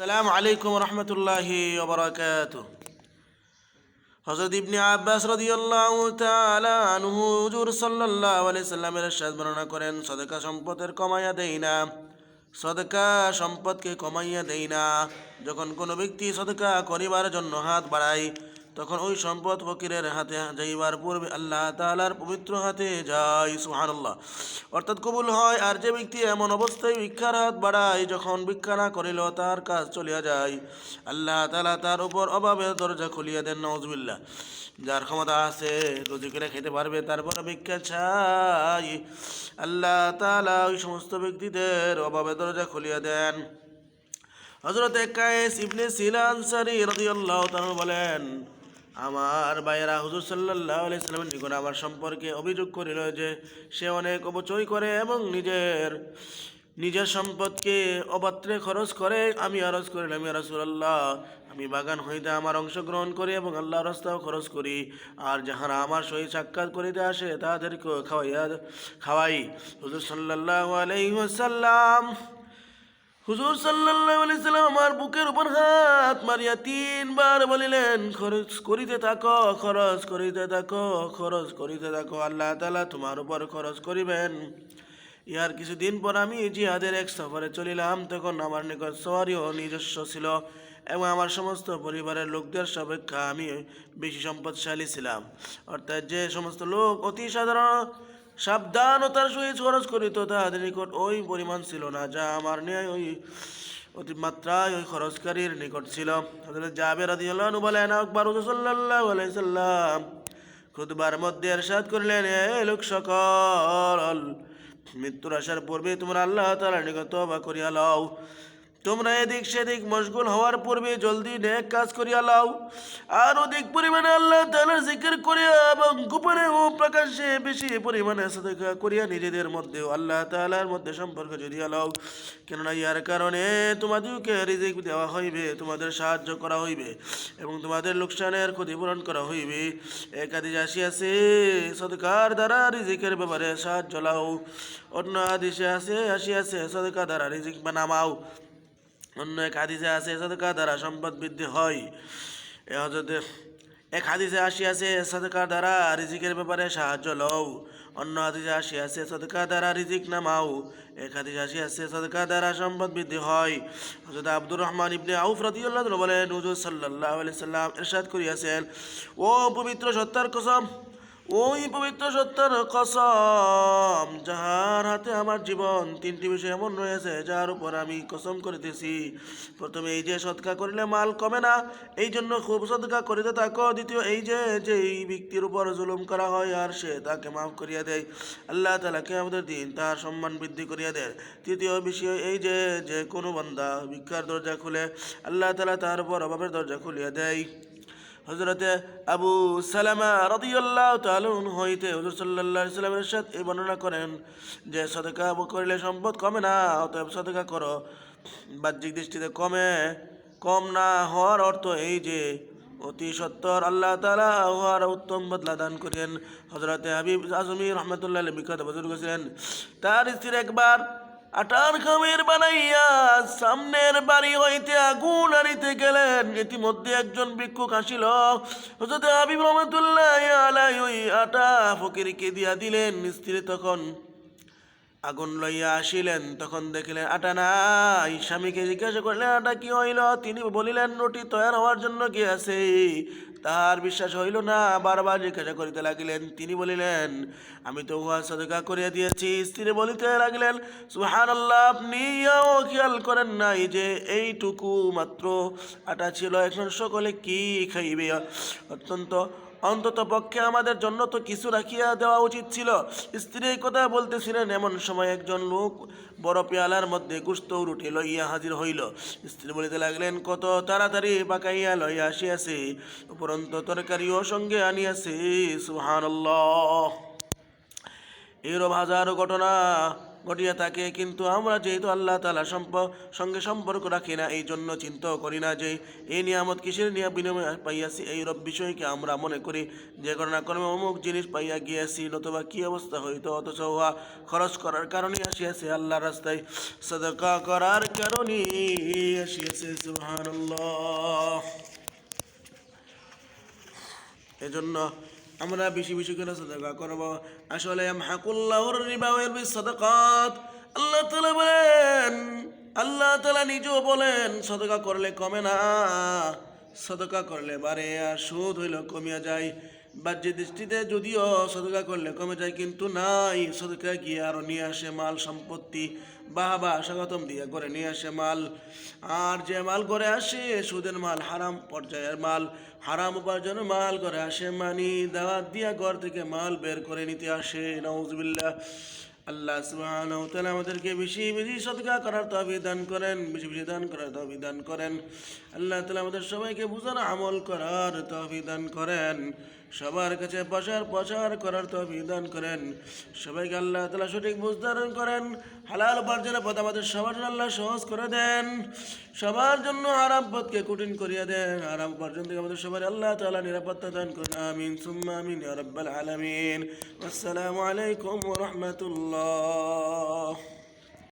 আসসালামু আলাইকুম রহমতুল্লাহি ওয়া বারাকাতুহু। হযরত ইবনে আব্বাস রাদিয়াল্লাহু তাআলা আনহু হুজুর সাল্লাল্লাহু আলাইহি সাল্লামের ইরশাদ বর্ণনা করেন, সদকা সম্পদের কমাইয়া দেই না, সদকা সম্পদকে কমাইয়া দেই না। যখন কোনো ব্যক্তি সদকা করিবার জন্য হাত বাড়ায়, তখন ওই সম্পদ ফকিরের হাতে যাইবার পূর্বে আল্লাহ তাআলার পবিত্র হাতে যায়। সুবহানাল্লাহ, অর্থাৎ কবুল হয়। আর যে ব্যক্তি এমন অবস্থায় ভিক্ষার হাত বাড়ায়, যখন ভিক্ষা না করিল তার কাজ চলিয়া যায়, আল্লাহ তাআলা তার উপর অভাবের দরজা খুলিয়া দেন। নাউজুবিল্লাহ। যার ক্ষমতা আছে, রুজি করে খেতে পারবে, তারপর ভিক্ষা চাই, আল্লাহ তাআলা ওই সমস্ত ব্যক্তিদের অভাবের দরজা খুলিয়া দেন। হযরত কায়েস ইবনে সিলা আনসারী রাদিয়াল্লাহু তাআলা বলেন, আমার ভাইয়েরা হুজুর সাল্লাল্লাহু আলাইহি সাল্লামের নিকট আমার সম্পর্কে অভিযোগ করিল যে সে অনেক অপচয় করে এবং নিজের সম্পদকে অপাত্রে খরচ করে। আমি আরজ করিলাম, ইয়া রাসূলুল্লাহ, আমি বাগান হইতে আমার অংশগ্রহণ করি এবং আল্লাহর রাস্তাও খরচ করি, আর যাহারা আমার সহিত সাক্ষাৎ করিতে আসে তাদেরকে খাওয়াই। হুজুর সাল্লাল্লাহু আলাইহি ওয়াসাল্লাম আমার বুকের উপর হাত মারিয়া 3 বার বলিলেন, খরচ করিতে থাকো, খরচ করিতে থাকো, খরচ করিতে থাকো, আল্লাহ তাআলা তোমার উপর খরচ করিবেন। ইহার কিছুদিন পর আমি জিহাদের এক সফরে চলিলাম। তখন আমার নিকট সওয়ারিও নিজস্ব ছিল এবং আমার সমস্ত পরিবারের লোকদের অপেক্ষা আমি বেশি সম্পদশালী ছিলাম। অর্থাৎ যে সমস্ত লোক অতি সাধারণ সাবধানতার সহিত খরচ করিত, তাহাদের নিকট ওই পরিমাণ ছিল না যা আমার ন্যায় ওই অতিমাত্রায় ওই খরচকারীর নিকট ছিল। হযরত জাবের রাদিয়াল্লাহু আনহু বলেন, আকবর সাল্লাল্লাহু আলাইহি সাল্লাম খুতবার মধ্যে ইরশাদ করলেন, হে লোক সকল, মৃত্যুর আসার পূর্বে তোমরা আল্লাহ তাআলার নিকট তওবা করিয়া লও। তোমরা এদিক সেদিক মশগুল হওয়ার পূর্বে জলদি নেক কাজ করিয়া লও, আর অধিক পরিমাণে আল্লাহ তাআলার জিকির করিয়া এবং গোপনে ও প্রকাশ্যে বেশি পরিমাণে সাদকা করিয়া নিজেদের মধ্যে আল্লাহ তাআলার মধ্যে সম্পর্ক জড়িয়া লও। কেননা ইহার কারণে তোমাদেরকে রিজিক দেওয়া হইবে, তোমাদের সাহায্য করা হইবে এবং তোমাদের লোকসানের ক্ষতিপূরণ করা হইবে। এক হাদিসে আসিয়াছে, সদকার দ্বারা রিজিকের ব্যাপারে সাহায্য লাও। অন্য হাদিসে আসিয়াছে, সদকা দ্বারা রিজিক বানাও। অন্য এক হাদিসে আছে, সদকা দ্বারা সম্পদ বৃদ্ধি হয়। এক হাদিসে আসিয়াছে, সদকা দ্বারা রিজিকের ব্যাপারে সাহায্য লও। অন্য হাদিসে আসিয়াছে, সদকা দ্বারা রিজিক নামাও। এক হাদিসে আসিয়াছে, সদকা দ্বারা সম্পদ বৃদ্ধি হয়। হযরত আব্দুর রহমান ইবনে আউফ রাদিয়াল্লাহু আনহু বলেন, হুজুর সাল্লাল্লাহু আলাইহি সাল্লাম ইরশাদ করিয়াছেন, ও পবিত্র সত্তার কসম, ওই পবিত্র সত্তার কসম, যাহার হাতে আমার জীবন, 3টি বিষয় এমন রয়েছে যার উপর আমি কসম করিতেছি। প্রথমে এই যে সদকা করিলে মাল কমে না, এই জন্য খুব সদকা করিতে থাকো। দ্বিতীয় এই যে এই ব্যক্তির উপর জুলুম করা হয় আর সে তাকে মাফ করিয়া দেয়, আল্লাহ তাআলা কিয়ামতের দিন তার সম্মান বৃদ্ধি করিয়া দেয়। তৃতীয় বিষয় এই যে যে কোনো বান্দা ভিক্ষার দরজা খুলে, আল্লাহ তাআলা তার উপর অভাবের দরজা খুলিয়া দেয়। হযরতে আবু সালামা রাদিয়াল্লাহু তাআলা হইতে হুজুর সাল্লাল্লাহু আলাইহি ওয়াসাল্লামের ইরশাদ এই বর্ণনা করেন যে সদকা করিলে সম্পদ কমে না, অতএব সদকা করো। বাহ্যিক দৃষ্টিতে কম না হওয়ার অর্থ এই যে অতি সত্বর আল্লাহ তাআলা উহার উত্তম বদলা দান করেন। হযরতে হাবিব আজমি রাহমাতুল্লাহ আলাইহি বিখ্যাত বুজুর্গ ছিলেন। তার স্ত্রী একবার আটার খামের বানাইয়া সামনের বাড়ি হইতে আগুন আনিতে গেলেন। ইতিমধ্যে একজন ভিক্ষুক আসিল। হযরত হাবিব রাহমাতুল্লাহি আলাইহি ওই আটা ফকিরকে দিয়া দিলেন। স্ত্রী তখন আগুন লইয়া আসিলেন, তখন দেখিলেন আটা নাই। স্বামীকে জিজ্ঞাসা করলেন, আটা কি হইল? তিনি বলিলেন, রুটি তৈয়ার হওয়ার জন্য গিয়াছে। তাহার বিশ্বাস হইল না, বারবার জিজ্ঞাসা করিতে লাগিলেন। তিনি বলিলেন, আমি তো উহা সদকা করিয়া দিয়েছি। স্ত্রী বলিতে লাগলেন, সুবহানাল্লাহ, আপনি খেয়াল করেন নাই যে এইটুকু মাত্র আটা ছিল, এখন সকলে কি খাইবে? অন্তত পক্ষে আমাদের জন্য তো কিছু রাখিয়া দেওয়া উচিত ছিল। স্ত্রী এই কথা বলতেছিলেন, এমন সময় একজন লোক বড় পেয়ালার মধ্যে গোশত রুটি লইয়া হাজির হইল। স্ত্রী বলিতে লাগলেন, কত তাড়াতাড়ি পাকাইয়া লইয়া আসিয়াছে, উপরন্ত তরকারিও সঙ্গে আনিয়াছে। সুবহানাল্লাহ। এরূপ হাজারো ঘটনা ঘটিয়া থাকে, কিন্তু আমরা যেহেতু আল্লাহ তাআলার সঙ্গে সম্পর্ক রাখি না, এই জন্য চিন্তাও করি না যে এই নিয়ামত কিসের বিনিময়ে পাইয়াছি। এই রব বিষয়কে আমরা মনে করি যে কোনো না কোনো অমুক জিনিস পাইয়া গিয়েছি, নতুবা কি অবস্থা হইতো, অথচ উহা খরচ করার কারণে আসিয়াছে, আল্লাহর রাস্তায় সাদাকা করার কারণে আসিয়াছে। সুবহানাল্লাহ। এজন্য আমরা বেশি বেশি করে সাদাকা করব। আসলে ইয়ামহাকুল্লাহুর রিবা ওয়া ইয়ারবিস সাদাকাত। আল্লাহ তাআলা বলেন, আল্লাহ তাআলা নিজেও বলেন সাদাকা করলে কমে না, সাদাকা করলে বাড়ে, আর সুদ হইল কমিয়া যায়। বাহ্যিক দৃষ্টিতে যদিও সাদাকা করলে কমে যায়, কিন্তু নাই, সাদাকা গিয়ে আরো নিয়ে আসে মাল সম্পত্তি, বাহবা স্বাগতম দিয়া করে নিয়ে আসে মাল। আর যে মাল করে আসে সুদের মাল, হারাম পর্যায়ের মাল, হারাম উপার্জনের মাল করে আসে, মানি দাওয়াত দিয়া ঘর থেকে মাল বের করে নিতে আসে। নাউজুবিল্লাহ। আল্লাহ সুবহানাহু ওয়া তাআলা আমাদেরকে বেশি বেশি সদকা করার তৌফিক দান করেন, বেশি বেশি দান করার তৌফিক দান করেন। আল্লাহ তাআলা আমাদের সবাইকে বুঝার আমল করার তৌফিক দান করেন, সবার কাছে প্রচার করার তৌফিক দান করেন। সবাইকে আল্লাহ তাআলা সঠিক বুঝ দান করেন। হালাল উপার্জনের পথ আমাদের সবার জন্য আল্লাহ সহজ করে দেন, সবার জন্য হারাম পথকে কঠিন করিয়া দেন। হারাম উপার্জন থেকে আমাদের সবার আল্লাহ তাআলা নিরাপত্তা দান করেন। আমিন সুম্মা আমিন ইয়া রাব্বাল আলামিন। আসসালামু আলাইকুম ওয়া রাহমাতুল্লাহ।